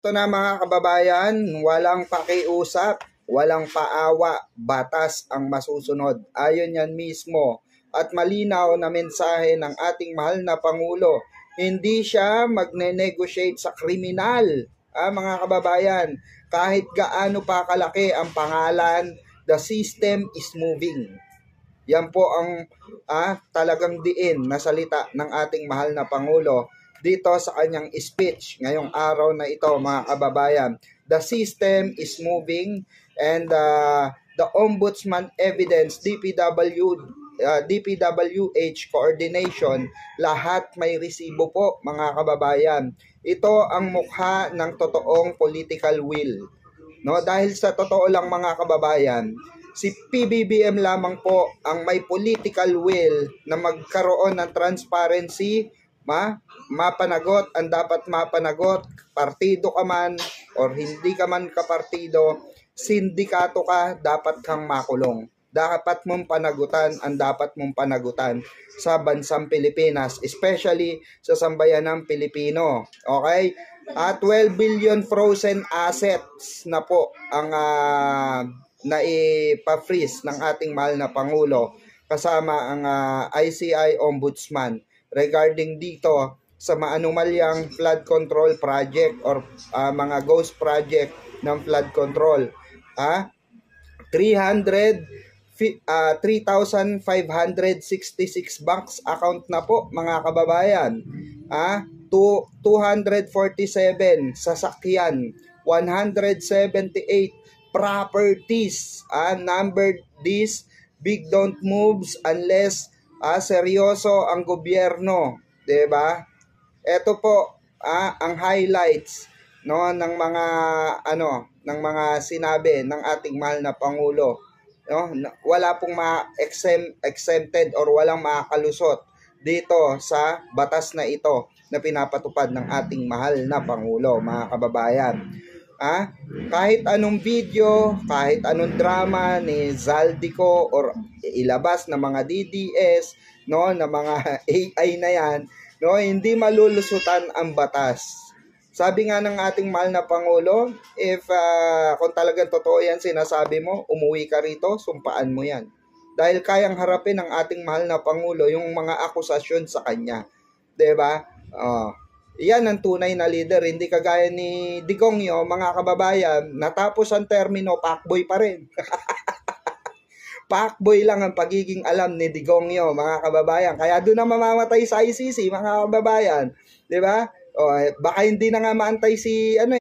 Ito na mga kababayan, walang pakiusap, walang paawa, batas ang masusunod. Ayon yan mismo at malinaw na mensahe ng ating mahal na Pangulo. Hindi siya magne-negotiate sa kriminal, mga kababayan. Kahit gaano pa kalaki ang pangalan, the system is moving. Yan po ang talagang diin na salita ng ating mahal na Pangulo dito sa kanyang speech ngayong araw na ito, mga kababayan. The system is moving and the Ombudsman Evidence, DPWH coordination, lahat may resibo po, mga kababayan. Ito ang mukha ng totoong political will. No, dahil sa totoo lang mga kababayan, si PBBM lamang po ang may political will na magkaroon ng transparency, mapanagot ang dapat mapanagot, partido ka man or hindi ka man kapartido, sindikato ka, dapat kang makulong. Dapat mong panagutan ang dapat mong panagutan sa bansang Pilipinas, especially sa sambayanang Pilipino. Okay? 12 billion frozen assets na po ang naipa-freeze ng ating mahal na Pangulo kasama ang ICI Ombudsman regarding dito sa maanumalyang flood control project or mga ghost project ng flood control. 3,566 banks account na po, mga kababayan. 247 sasakyan, 178 properties. Numbered these, big don't moves unless seryoso ang gobyerno, 'di ba? Ito po ang highlights ng mga sinabi ng ating mahal na Pangulo. No, wala pong exempted or walang makakalusot dito sa batas na ito na pinapatupad ng ating mahal na Pangulo, mga kababayan. Kahit anong video, kahit anong drama ni Zaldico or ilabas ng mga DDS, na mga AI na yan, hindi malulusutan ang batas. Sabi nga ng ating mahal na Pangulo, kung talagang totoo yan sinasabi mo, umuwi ka rito, sumpaan mo yan. Dahil kayang harapin ng ating mahal na Pangulo yung mga akusasyon sa kanya. 'Di ba? Yan ang tunay na leader, hindi kagaya ni Digongyo, mga kababayan, natapos ang termino, pakboy pa rin. Pakboy lang ang pagiging alam ni Digongyo, mga kababayan. Kaya doon na mamamatay sa ICC, mga kababayan. 'Di ba? Baka hindi na nga maantay si